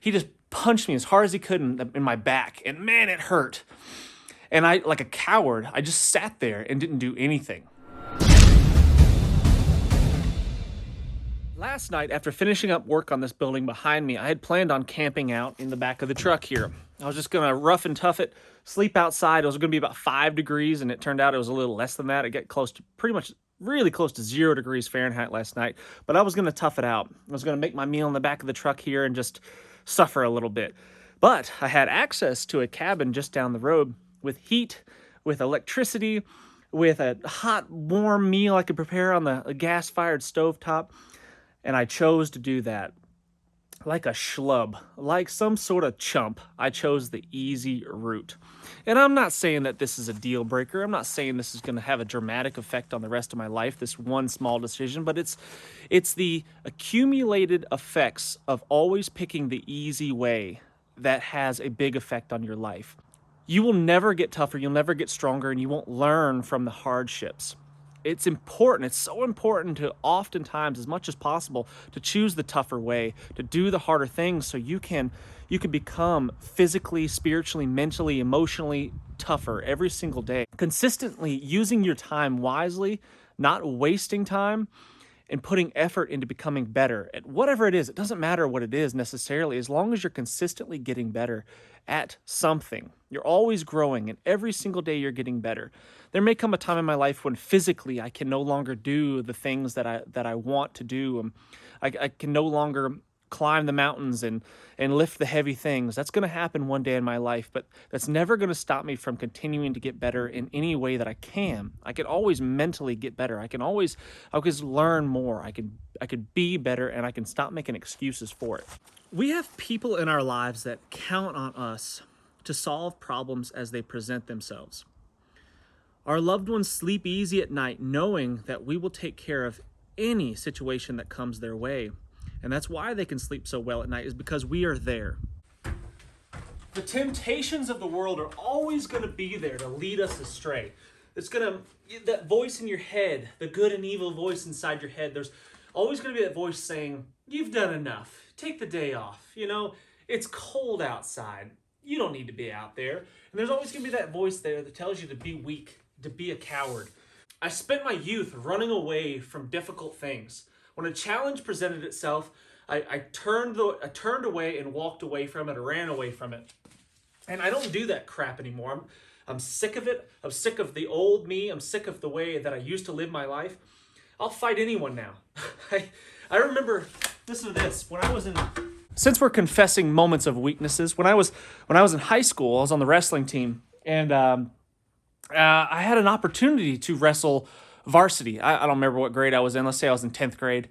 he just punched me as hard as he could in my back, and man, it hurt. And I, like a coward, I just sat there and didn't do anything. Last night, after finishing up work on this building behind me, I had planned on camping out in the back of the truck here. I was just gonna rough and tough it, sleep outside. It was gonna be about 5 degrees, and it turned out it was a little less than that. It got close to pretty much really close to 0 degrees Fahrenheit last night, but I was gonna tough it out. I was gonna make my meal in the back of the truck here and just suffer a little bit. But I had access to a cabin just down the road with heat, with electricity, with a hot, warm meal I could prepare on the gas-fired stovetop. And I chose to do that. Like a schlub, like some sort of chump, I chose the easy route. And I'm not saying that this is a deal breaker. I'm not saying this is going to have a dramatic effect on the rest of my life, this one small decision, but it's the accumulated effects of always picking the easy way that has a big effect on your life. You will never get tougher, you'll never get stronger, and you won't learn from the hardships. It's important. It's so important to oftentimes, as much as possible, to choose the tougher way, to do the harder things so you can become physically, spiritually, mentally, emotionally tougher every single day. Consistently using your time wisely, not wasting time, and putting effort into becoming better at whatever it is. It doesn't matter what it is necessarily, as long as you're consistently getting better at something. You're always growing, and every single day you're getting better. There may come a time in my life when physically I can no longer do the things that I want to do. I can no longer climb the mountains and lift the heavy things. That's going to happen one day in my life, but that's never going to stop me from continuing to get better in any way that I can. I can always mentally get better. I can always learn more. I could be better, and I can stop making excuses for it. We have people in our lives that count on us to solve problems as they present themselves. Our loved ones sleep easy at night knowing that we will take care of any situation that comes their way. And that's why they can sleep so well at night, is because we are there. The temptations of the world are always going to be there to lead us astray. That voice in your head, the good and evil voice inside your head, there's always going to be that voice saying, you've done enough. Take the day off. It's cold outside. You don't need to be out there. And there's always going to be that voice there that tells you to be weak, to be a coward. I spent my youth running away from difficult things. When a challenge presented itself, I turned away and walked away from it, or ran away from it. And I don't do that crap anymore. I'm sick of it. I'm sick of the old me. I'm sick of the way that I used to live my life. I'll fight anyone now. I remember, listen to this, since we're confessing moments of weaknesses, when I was in high school, I was on the wrestling team, and I had an opportunity to wrestle varsity. I don't remember what grade I was in. Let's say I was in 10th grade.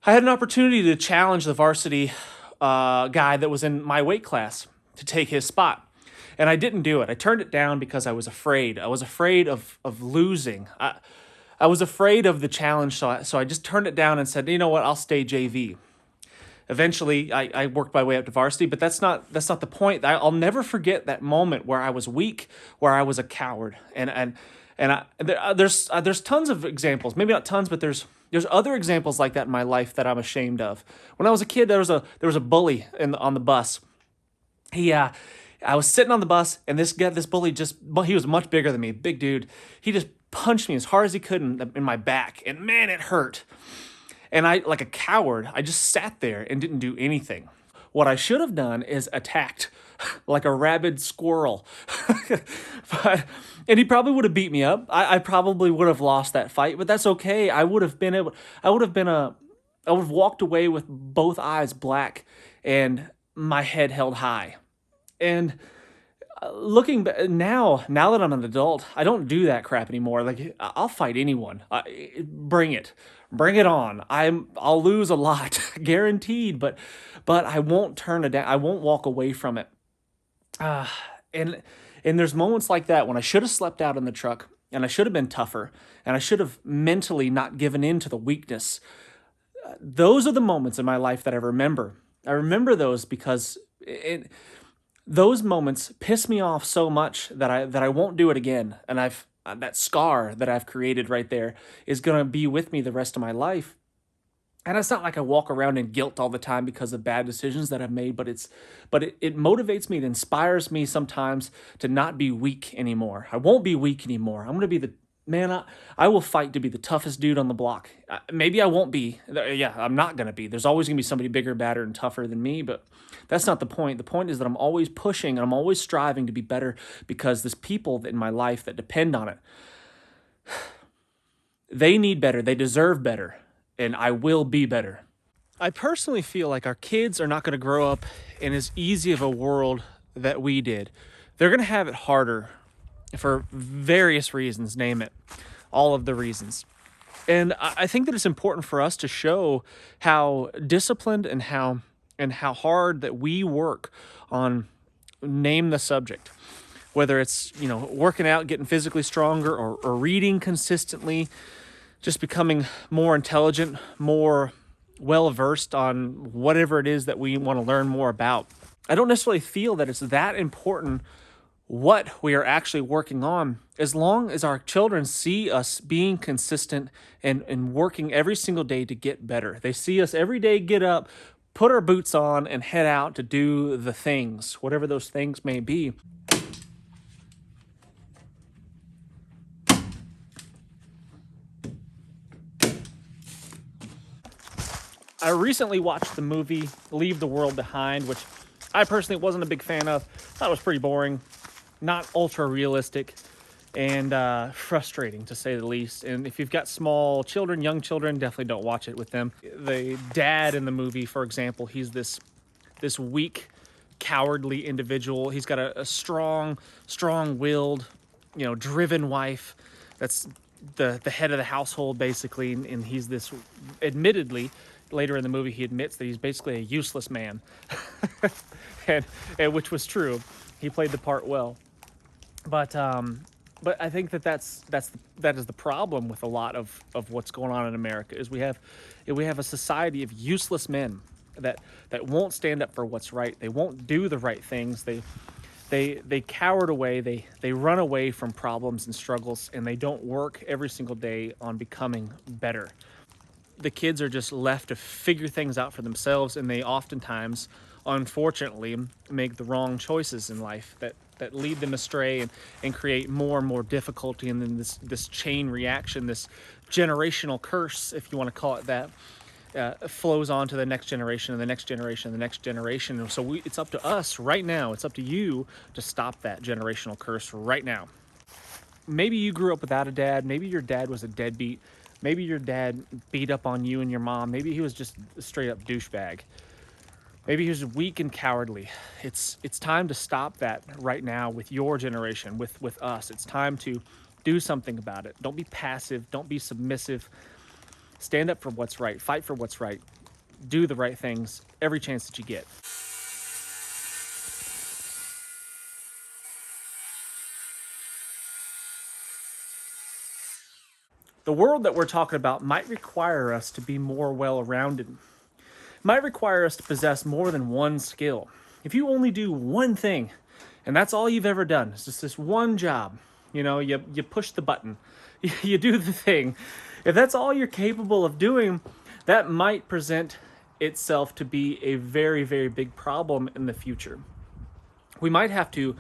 I had an opportunity to challenge the varsity guy that was in my weight class to take his spot. And I didn't do it. I turned it down because I was afraid. I was afraid of losing. I was afraid of the challenge, so I just turned it down and said, you know what, I'll stay JV. Eventually, I worked my way up to varsity, but that's not the point. I'll never forget that moment where I was weak, where I was a coward. There's tons of examples, maybe not tons, but there's other examples like that in my life that I'm ashamed of. When I was a kid, there was a bully on the bus. I was sitting on the bus, and this bully he was much bigger than me, big dude. He just punched me as hard as he could in my back, and man, it hurt. And I, like a coward, I just sat there and didn't do anything. What I should have done is attacked like a rabid squirrel. And he probably would have beat me up. I probably would have lost that fight, but that's okay. I would have walked away with both eyes black and my head held high. And looking back now that I'm an adult, I don't do that crap anymore. Like, I'll fight anyone. Bring it on. I'll lose a lot, guaranteed. But I won't turn it down. I won't walk away from it. And there's moments like that when I should have slept out in the truck, and I should have been tougher, and I should have mentally not given in to the weakness. Those are the moments in my life that I remember. I remember those because those moments piss me off so much that I won't do it again. And that scar that I've created right there is going to be with me the rest of my life. And it's not like I walk around in guilt all the time because of bad decisions that I've made, but it motivates me, it inspires me sometimes to not be weak anymore. I won't be weak anymore. I'm gonna be the man. I will fight to be the toughest dude on the block. Maybe I won't be. Yeah, I'm not gonna be. There's always gonna be somebody bigger, badder, and tougher than me. But that's not the point. The point is that I'm always pushing and I'm always striving to be better because there's people in my life that depend on it. They need better. They deserve better. And I will be better. I personally feel like our kids are not going to grow up in as easy of a world that we did. They're going to have it harder for various reasons, name it, all of the reasons. And I think that it's important for us to show how disciplined and how hard that we work on name the subject. Whether it's, working out, getting physically stronger, or reading consistently, just becoming more intelligent, more well-versed on whatever it is that we want to learn more about. I don't necessarily feel that it's that important what we are actually working on, as long as our children see us being consistent and working every single day to get better. They see us every day get up, put our boots on, and head out to do the things, whatever those things may be. I recently watched the movie Leave the World Behind, which I personally wasn't a big fan of. Thought it was pretty boring, not ultra realistic, and frustrating to say the least. And if you've got small children, young children, definitely don't watch it with them. The dad in the movie, for example, he's this weak, cowardly individual. He's got a strong-willed, driven wife that's the head of the household, basically, and he's this, admittedly, later in the movie, he admits that he's basically a useless man, and which was true. He played the part well, but I think that is the problem with a lot of what's going on in America is we have a society of useless men that won't stand up for what's right. They won't do the right things. They cowered away. They run away from problems and struggles, and they don't work every single day on becoming better. The kids are just left to figure things out for themselves, and they oftentimes, unfortunately, make the wrong choices in life that lead them astray and create more and more difficulty, and then this chain reaction, this generational curse, if you want to call it that, flows on to the next generation and the next generation and the next generation. And so it's up to us right now, it's up to you to stop that generational curse right now. Maybe you grew up without a dad. Maybe your dad was a deadbeat. Maybe your dad beat up on you and your mom. Maybe he was just a straight up douchebag. Maybe he was weak and cowardly. It's time to stop that right now with your generation, with us. It's time to do something about it. Don't be passive. Don't be submissive. Stand up for what's right. Fight for what's right. Do the right things every chance that you get. The world that we're talking about might require us to be more well-rounded. Might require us to possess more than one skill. If you only do one thing, and that's all you've ever done, it's just this one job, you push the button, you do the thing. If that's all you're capable of doing, that might present itself to be a very, very big problem in the future. We might have to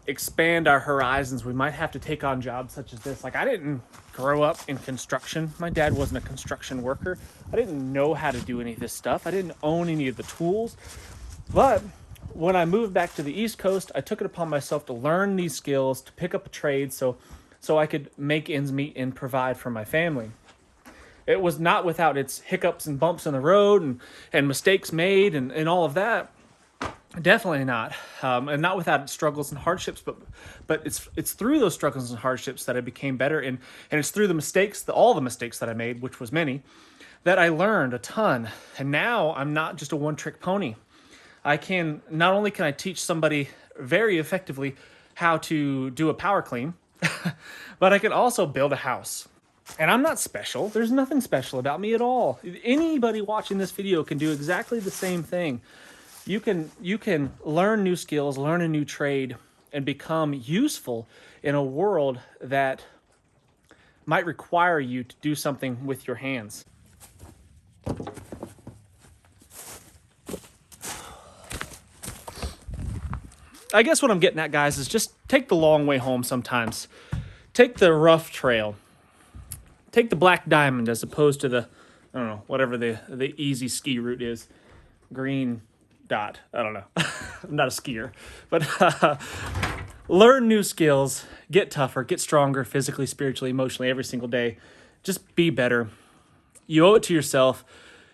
expand our horizons. We might have to take on jobs such as this. Like, I didn't grow up in construction. My dad wasn't a construction worker. I didn't know how to do any of this stuff. I didn't own any of the tools. But when I moved back to the East Coast, I took it upon myself to learn these skills, to pick up a trade so I could make ends meet and provide for my family. It was not without its hiccups and bumps in the road and mistakes made and all of that. Definitely not, and not without its struggles and hardships. But it's through those struggles and hardships that I became better, and it's through the mistakes, all the mistakes that I made, which was many, that I learned a ton. And now I'm not just a one-trick pony. Not only can I teach somebody very effectively how to do a power clean, but I can also build a house. And I'm not special. There's nothing special about me at all. Anybody watching this video can do exactly the same thing. You can learn new skills, learn a new trade, and become useful in a world that might require you to do something with your hands. I guess what I'm getting at, guys, is just take the long way home sometimes. Take the rough trail. Take the black diamond as opposed to the, I don't know, whatever the easy ski route is. Green dot. I don't know. I'm not a skier. But learn new skills. Get tougher. Get stronger physically, spiritually, emotionally every single day. Just be better. You owe it to yourself.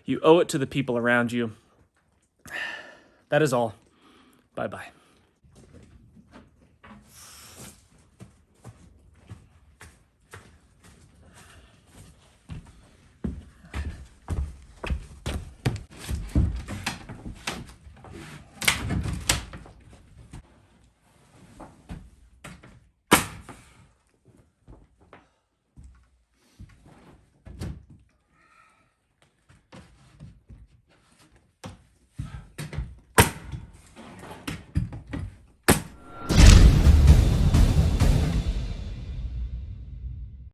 You owe it to the people around you. That is all. Bye-bye.